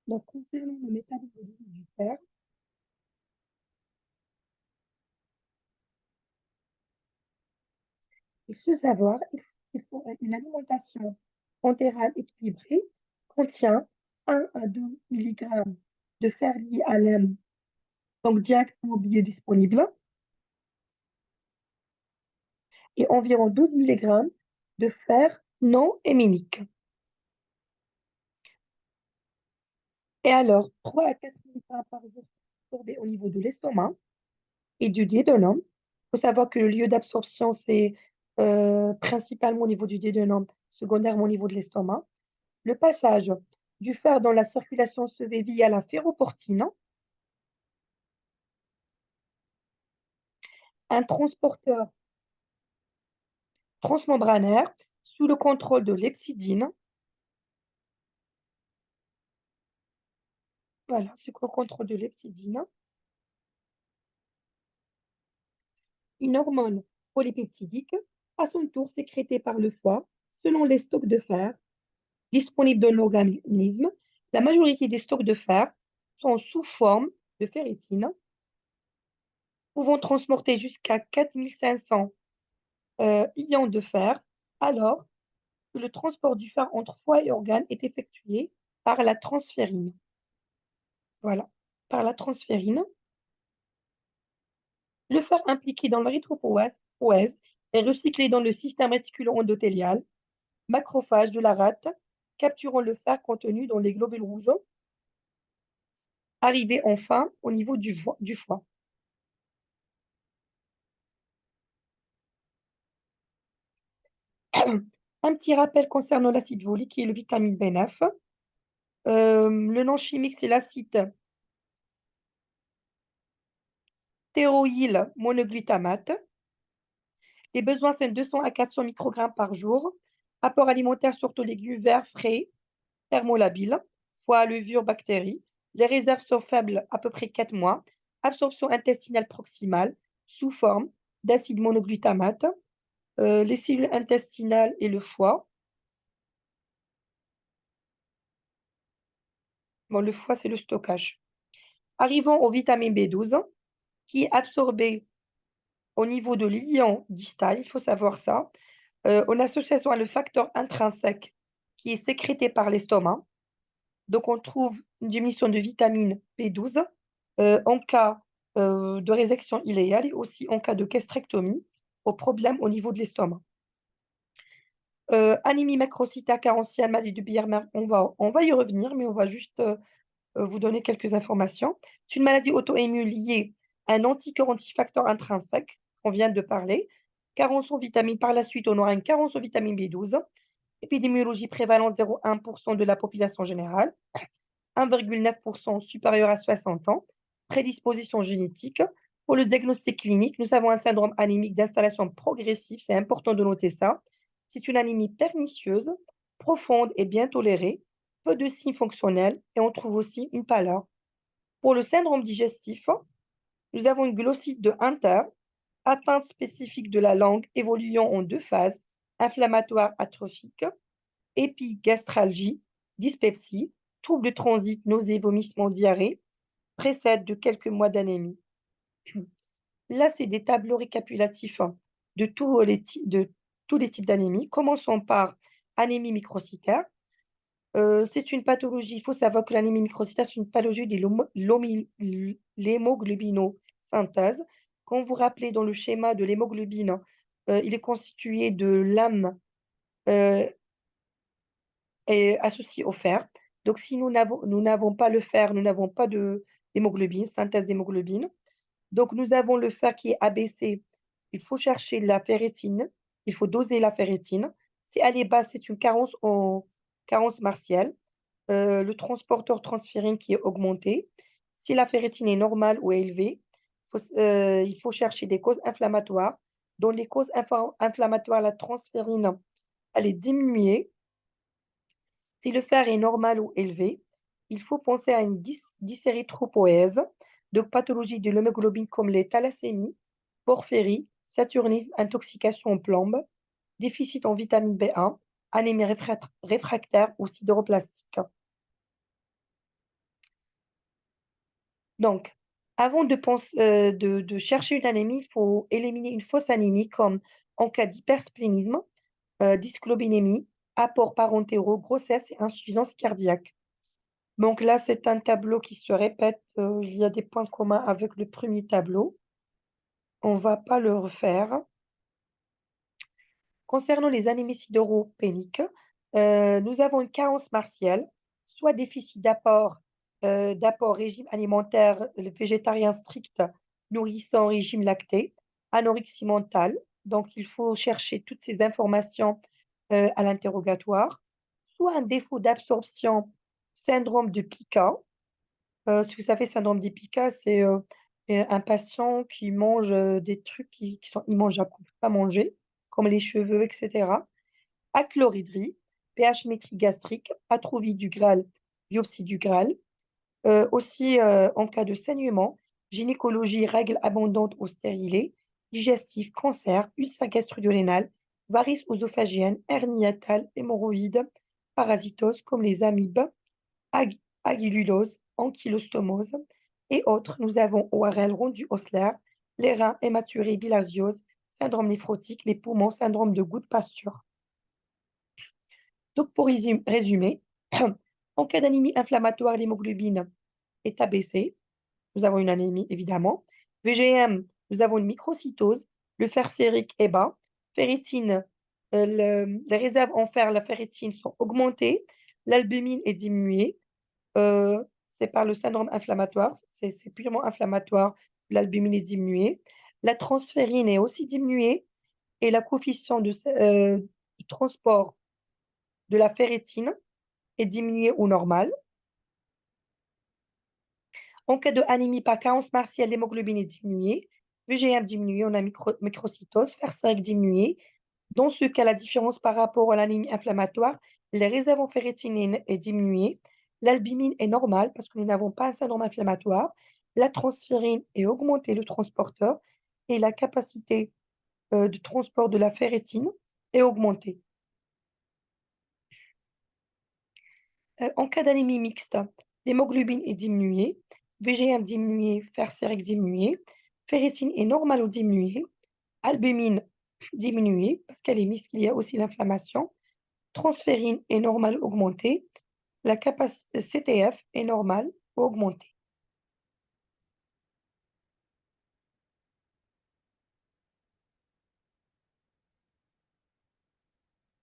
Donc, concernant le métabolisme du fer, il faut savoir qu'il faut une alimentation entérale équilibrée contient 1 à 2 milligrammes de fer lié à l'âme, donc directement biodisponible, et environ 12 milligrammes de fer non héminique. Et alors, 3 à 4 milligrammes par jour absorbés au niveau de l'estomac et du duodénum. Il faut savoir que le lieu d'absorption, c'est principalement au niveau du duodénum, secondairement au niveau de l'estomac. Le passage du fer dans la circulation se fait via la ferroportine, un transporteur transmembranaire sous le contrôle de l'hepsidine. Voilà, sous le contrôle de l'hepsidine. Une hormone polypeptidique, à son tour sécrétée par le foie, selon les stocks de fer disponibles dans l'organisme. La majorité des stocks de fer sont sous forme de ferritine, pouvant transporter jusqu'à 4500 ions de fer, alors que le transport du fer entre foie et organes est effectué par la transférine. Voilà, par la transférine. Le fer impliqué dans l'érythropoïèse est recyclé dans le système réticulo-endothélial, macrophage de la rate, capturant le fer contenu dans les globules rouges, arrivé enfin au niveau du foie. Un petit rappel concernant l'acide folique qui est le vitamine B9. Le nom chimique, c'est l'acide stéroïl monoglutamate. Les besoins, c'est 200 à 400 microgrammes par jour. Apport alimentaire, surtout légumes verts, frais, thermolabiles, foie, levure, bactéries. Les réserves sont faibles, à peu près 4 mois. Absorption intestinale proximale sous forme d'acide monoglutamate. Les cellules intestinales et le foie. Bon, le foie, c'est le stockage. Arrivons aux vitamines B12, qui est absorbée au niveau de l'ilion distal, il faut savoir ça, en association avec le facteur intrinsèque qui est sécrété par l'estomac. Donc, on trouve une diminution de vitamine B12 en cas de résection iléale et aussi en cas de gastrectomie au problème au niveau de l'estomac. Anémie macrocytaire carentielle, maladie de Biermer, on va y revenir, mais on va juste vous donner quelques informations. C'est une maladie auto-immune liée à un anticorps antifacteur intrinsèque, on vient de parler. Carence en vitamine, par la suite, on aura une carence en vitamine B12. Épidémiologie prévalence 0,1% de la population générale, 1,9% supérieur à 60 ans. Prédisposition génétique. Pour le diagnostic clinique, nous avons un syndrome anémique d'installation progressive, c'est important de noter ça. C'est une anémie pernicieuse, profonde et bien tolérée, peu de signes fonctionnels et on trouve aussi une pâleur. Pour le syndrome digestif, nous avons une glossite de Hunter, atteinte spécifique de la langue évoluant en 2 phases, inflammatoire atrophique, épigastralgie, dyspepsie, troubles de transit, nausées, vomissements, diarrhée, précède de quelques mois d'anémie. Là, c'est des tableaux récapitulatifs de tous les types d'anémie. Commençons par anémie microcytaire. C'est une pathologie, il faut savoir que l'anémie microcytaire, c'est une pathologie de l'hémoglobino-synthèse. Quand vous vous rappelez dans le schéma de l'hémoglobine, il est constitué de l'âme associée au fer. Donc, si nous n'avons pas le fer, nous n'avons pas d'hémoglobine, synthèse d'hémoglobine. Donc, nous avons le fer qui est abaissé. Il faut chercher la ferritine. Il faut doser la ferritine. Si elle est basse, c'est une carence martiale. Le transporteur transférine qui est augmenté. Si la ferritine est normale ou élevée, il faut chercher des causes inflammatoires. Dans les causes inflammatoires, la transférine, elle est diminuée. Si le fer est normal ou élevé, il faut penser à une dysérythropoïèse, de pathologies de l'hémoglobine comme les thalassémies, porphyrie, saturnisme, intoxication en plombe, déficit en vitamine B1, anémie réfractaire ou sideroplastique. Donc, avant de chercher une anémie, il faut éliminer une fausse anémie comme en cas d'hypersplénisme, dysglobinémie, apports parentéraux, grossesse et insuffisance cardiaque. Donc là, c'est un tableau qui se répète, il y a des points communs avec le premier tableau. On va pas le refaire. Concernant les anémies sidéropéniques, nous avons une carence martiale, soit déficit d'apport régime alimentaire végétarien strict, nourrissant régime lacté, anorexie mentale. Donc, il faut chercher toutes ces informations à l'interrogatoire. Soit un défaut d'absorption, syndrome de Pica. Si vous savez, syndrome de Pica, c'est un patient qui mange des trucs qui sont immangeables, qu'on ne peut pas manger, comme les cheveux, etc. Achloridrie, pH-métrie gastrique, atrophie du Graal, biopsie du Graal. Aussi, en cas de saignement, gynécologie, règles abondantes au stérilet, digestif, cancer, ulcère gastro-duodénal, varices œsophagiennes, hernie hiatale, hémorroïdes, parasitose comme les amibes, aguilulose, ankylostomose et autres. Nous avons ORL rendu Osler, les reins hématurés, bilharziose, syndrome néphrotique, les poumons, syndrome de goutte pasture. Donc, pour résumer, en cas d'anémie inflammatoire, l'hémoglobine est abaissée. Nous avons une anémie, évidemment. VGM, nous avons une microcytose. Le fer sérique est bas. Ferritine, les réserves en fer, la ferritine sont augmentées. L'albumine est diminuée. Euh, c'est par le syndrome inflammatoire. C'est purement inflammatoire. L'albumine est diminuée. La transférine est aussi diminuée. Et la coefficient de transport de la ferritine est diminué ou normal. En cas de anémie par carence martiale, l'hémoglobine est diminuée, VGM diminué, on a microcytose, fer 5 diminué. Dans ce cas, la différence par rapport à l'anémie inflammatoire, les réserves en ferritine est diminuée, l'albumine est normale parce que nous n'avons pas un syndrome inflammatoire, la transférine est augmentée, le transporteur, et la capacité de transport de la ferritine est augmentée. En cas d'anémie mixte, l'hémoglobine est diminuée, VGM diminué, fer sérique diminué, ferritine est normale ou diminuée, albumine diminuée parce qu'elle est mixte, il y a aussi l'inflammation, transférine est normale augmentée, la capacité CTF est normale ou augmentée.